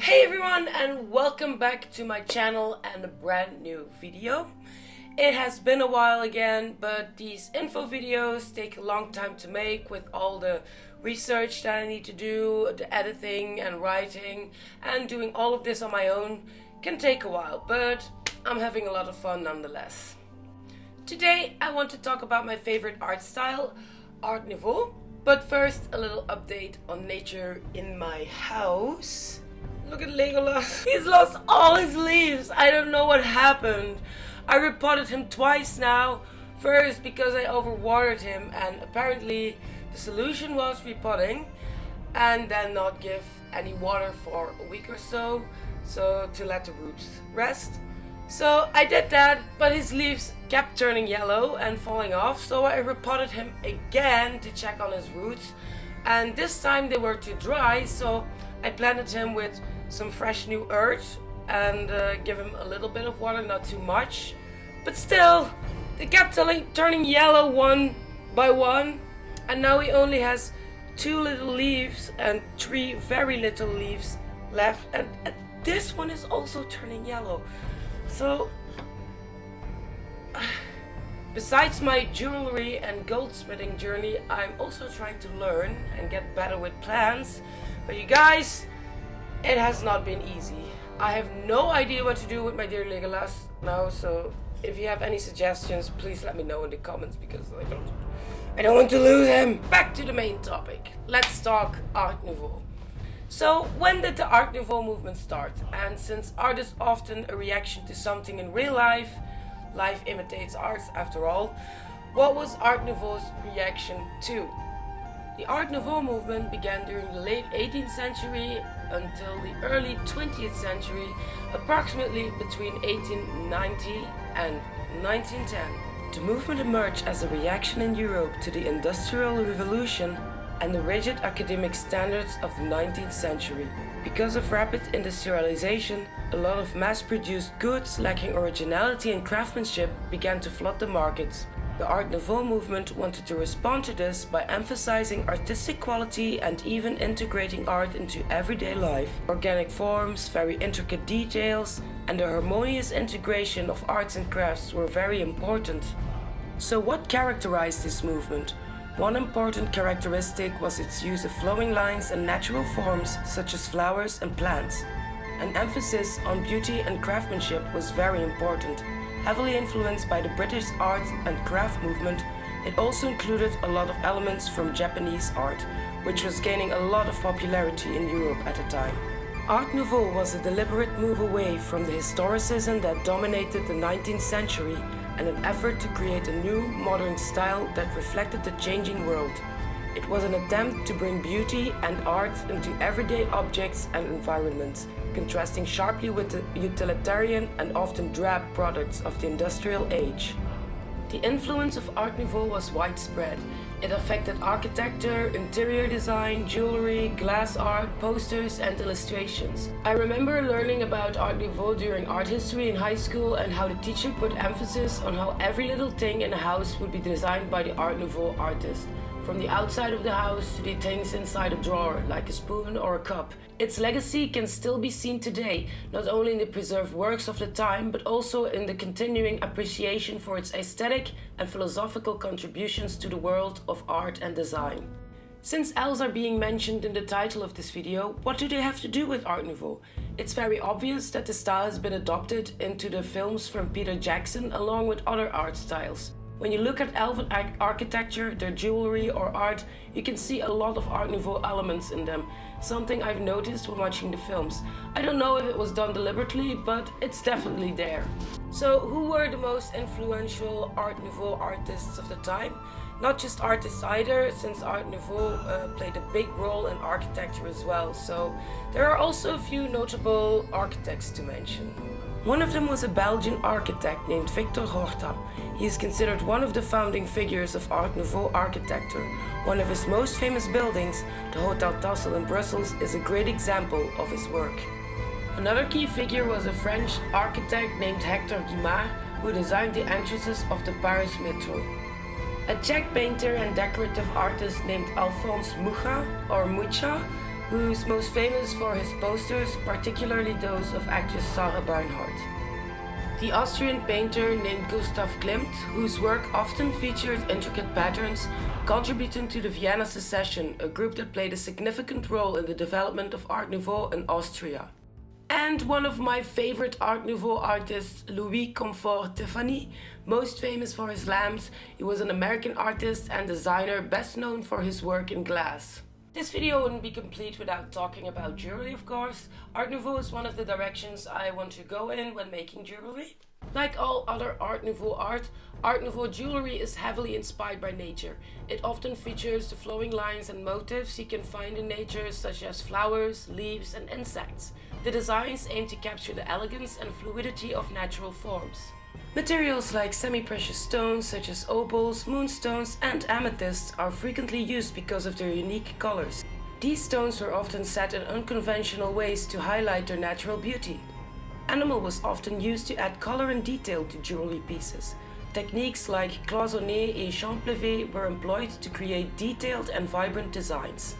Hey everyone, and welcome back to my channel and a brand new video. It has been a while again, but these info videos take a long time to make with all the research that I need to do, the editing and writing, and doing all of this on my own can take a while, but I'm having a lot of fun nonetheless. Today I want to talk about my favorite art style, Art Nouveau, but first a little update on nature in my house. Look at Legolas. He's lost all his leaves. I don't know what happened. I repotted him twice now. First because I overwatered him, and apparently the solution was repotting and then not give any water for a week or so to let the roots rest. So I did that, but his leaves kept turning yellow and falling off, so I repotted him again to check on his roots, and this time they were too dry, so I planted him with some fresh new earth and give him a little bit of water, not too much, but still they kept turning yellow one by one, and now he only has 2 little leaves and 3 very little leaves left, and this one is also turning yellow. So besides my jewelry and goldsmithing journey, I'm also trying to learn and get better with plants. But you guys, it has not been easy. I have no idea what to do with my dear Legolas now, so if you have any suggestions, please let me know in the comments, because I don't want to lose him. Back to the main topic. Let's talk Art Nouveau. So when did the Art Nouveau movement start? And since art is often a reaction to something in real life, life imitates art after all, what was Art Nouveau's reaction to? The Art Nouveau movement began during the late 18th century until the early 20th century, approximately between 1890 and 1910. The movement emerged as a reaction in Europe to the Industrial Revolution and the rigid academic standards of the 19th century. Because of rapid industrialization, a lot of mass-produced goods lacking originality and craftsmanship began to flood the markets. The Art Nouveau movement wanted to respond to this by emphasizing artistic quality and even integrating art into everyday life. Organic forms, very intricate details, and the harmonious integration of arts and crafts were very important. So what characterized this movement? One important characteristic was its use of flowing lines and natural forms such as flowers and plants. An emphasis on beauty and craftsmanship was very important. Heavily influenced by the British art and craft movement, it also included a lot of elements from Japanese art, which was gaining a lot of popularity in Europe at the time. Art Nouveau was a deliberate move away from the historicism that dominated the 19th century and an effort to create a new, modern style that reflected the changing world. It was an attempt to bring beauty and art into everyday objects and environments, contrasting sharply with the utilitarian and often drab products of the industrial age. The influence of Art Nouveau was widespread. It affected architecture, interior design, jewelry, glass art, posters, and illustrations. I remember learning about Art Nouveau during art history in high school, and how the teacher put emphasis on how every little thing in a house would be designed by the Art Nouveau artist. From the outside of the house to the things inside a drawer, like a spoon or a cup. Its legacy can still be seen today, not only in the preserved works of the time, but also in the continuing appreciation for its aesthetic and philosophical contributions to the world of art and design. Since elves are being mentioned in the title of this video, what do they have to do with Art Nouveau? It's very obvious that the style has been adopted into the films from Peter Jackson along with other art styles. When you look at elven architecture, their jewelry or art, you can see a lot of Art Nouveau elements in them, something I've noticed when watching the films. I don't know if it was done deliberately, but it's definitely there. So who were the most influential Art Nouveau artists of the time? Not just artists either, since Art Nouveau played a big role in architecture as well, so there are also a few notable architects to mention. One of them was a Belgian architect named Victor Horta. He is considered one of the founding figures of Art Nouveau architecture. One of his most famous buildings, the Hotel Tassel in Brussels, is a great example of his work. Another key figure was a French architect named Hector Guimard, who designed the entrances of the Paris Metro. A Czech painter and decorative artist named Alphonse Mucha who is most famous for his posters, particularly those of actress Sarah Bernhardt. The Austrian painter named Gustav Klimt, whose work often featured intricate patterns, contributed to the Vienna Secession, a group that played a significant role in the development of Art Nouveau in Austria. And one of my favorite Art Nouveau artists, Louis Comfort Tiffany, most famous for his lamps. He was an American artist and designer best known for his work in glass. This video wouldn't be complete without talking about jewelry, of course. Art Nouveau is one of the directions I want to go in when making jewelry. Like all other Art Nouveau art, Art Nouveau jewelry is heavily inspired by nature. It often features the flowing lines and motifs you can find in nature, such as flowers, leaves, and insects. The designs aim to capture the elegance and fluidity of natural forms. Materials like semi-precious stones such as opals, moonstones, and amethysts are frequently used because of their unique colors. These stones were often set in unconventional ways to highlight their natural beauty. Enamel was often used to add color and detail to jewelry pieces. Techniques like cloisonné et champlevé were employed to create detailed and vibrant designs.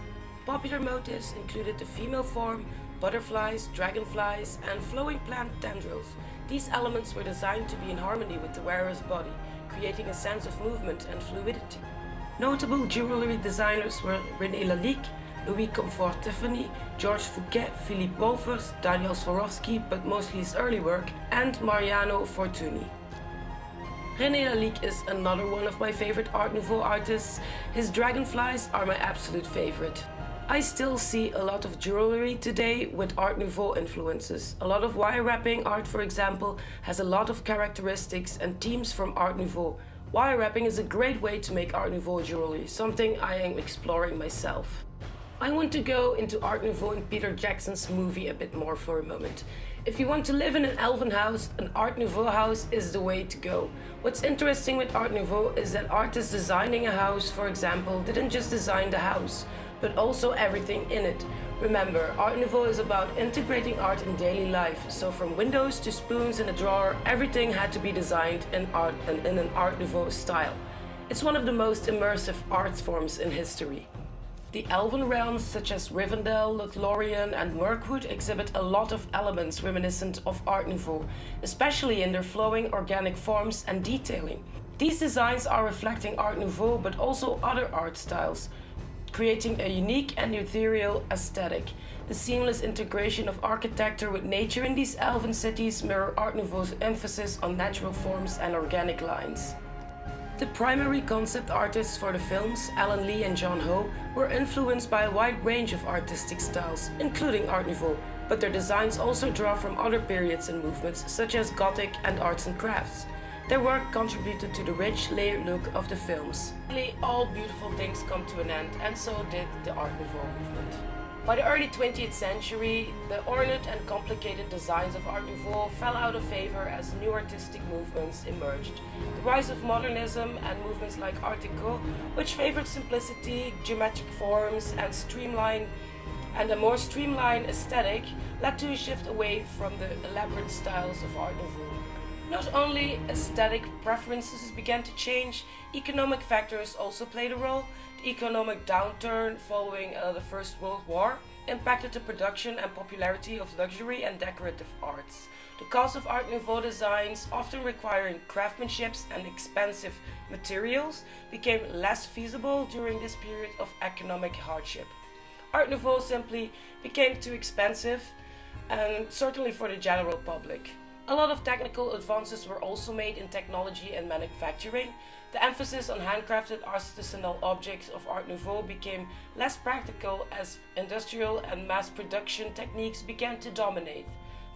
Popular motifs included the female form, butterflies, dragonflies, and flowing plant tendrils. These elements were designed to be in harmony with the wearer's body, creating a sense of movement and fluidity. Notable jewelry designers were René Lalique, Louis Comfort Tiffany, Georges Fouquet, Philippe Wolfers, Daniel Swarovski, but mostly his early work, and Mariano Fortuny. René Lalique is another one of my favorite Art Nouveau artists. His dragonflies are my absolute favorite. I still see a lot of jewelry today with Art Nouveau influences. A lot of wire wrapping art, for example, has a lot of characteristics and themes from Art Nouveau. Wire wrapping is a great way to make Art Nouveau jewelry, something I am exploring myself. I want to go into Art Nouveau in Peter Jackson's movie a bit more for a moment. If you want to live in an elven house, an Art Nouveau house is the way to go. What's interesting with Art Nouveau is that artists designing a house, for example, didn't just design the house, but also everything in it. Remember, Art Nouveau is about integrating art in daily life, so from windows to spoons in a drawer, everything had to be designed in an Art Nouveau style. It's one of the most immersive art forms in history. The elven realms such as Rivendell, Lothlorien, and Mirkwood exhibit a lot of elements reminiscent of Art Nouveau, especially in their flowing organic forms and detailing. These designs are reflecting Art Nouveau but also other art styles, creating a unique and ethereal aesthetic. The seamless integration of architecture with nature in these elven cities mirror Art Nouveau's emphasis on natural forms and organic lines. The primary concept artists for the films, Alan Lee and John Ho, were influenced by a wide range of artistic styles, including Art Nouveau, but their designs also draw from other periods and movements such as Gothic and arts and crafts. Their work contributed to the rich, layered look of the films. Really, all beautiful things come to an end, and so did the Art Nouveau movement. By the early 20th century, the ornate and complicated designs of Art Nouveau fell out of favor as new artistic movements emerged. The rise of modernism and movements like Art Deco, which favored simplicity, geometric forms, and a more streamlined aesthetic, led to a shift away from the elaborate styles of Art Nouveau. Not only aesthetic preferences began to change, economic factors also played a role. The economic downturn following the First World War impacted the production and popularity of luxury and decorative arts. The cost of Art Nouveau designs, often requiring craftsmanship and expensive materials, became less feasible during this period of economic hardship. Art Nouveau simply became too expensive, and certainly for the general public. A lot of technical advances were also made in technology and manufacturing. The emphasis on handcrafted artisanal objects of Art Nouveau became less practical as industrial and mass production techniques began to dominate,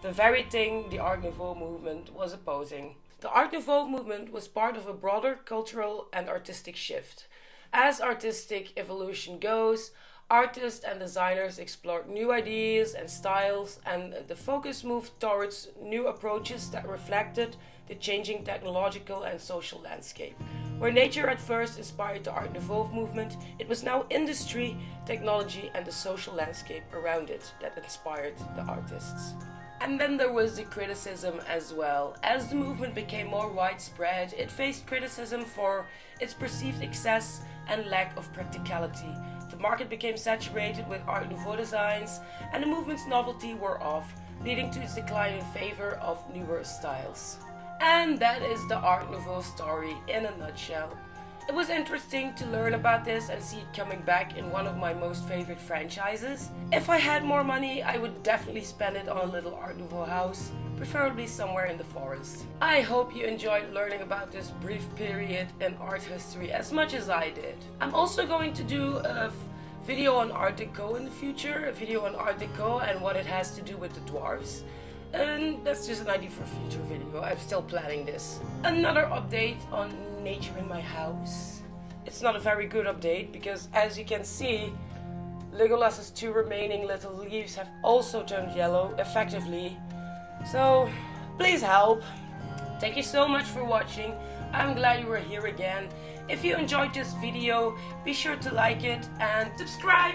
the very thing the Art Nouveau movement was opposing. The Art Nouveau movement was part of a broader cultural and artistic shift. As artistic evolution goes, artists and designers explored new ideas and styles, and the focus moved towards new approaches that reflected the changing technological and social landscape. Where nature at first inspired the Art Nouveau movement, it was now industry, technology, and the social landscape around it that inspired the artists. And then there was the criticism as well. As the movement became more widespread, it faced criticism for its perceived excess and lack of practicality. the market became saturated with Art Nouveau designs and the movement's novelty wore off, leading to its decline in favor of newer styles. And that is the Art Nouveau story in a nutshell. It was interesting to learn about this and see it coming back in one of my most favorite franchises. If I had more money, I would definitely spend it on a little Art Nouveau house, preferably somewhere in the forest. I hope you enjoyed learning about this brief period in art history as much as I did. I'm also going to do a video on Art Deco in the future, a video on Art Deco and what it has to do with the dwarves. And that's just an idea for a future video. I'm still planning this. Another update on nature in my house. It's not a very good update because, as you can see, Legolas's 2 remaining little leaves have also turned yellow effectively. So please help. Thank you so much for watching. I'm glad you were here again. If you enjoyed this video, be sure to like it and subscribe.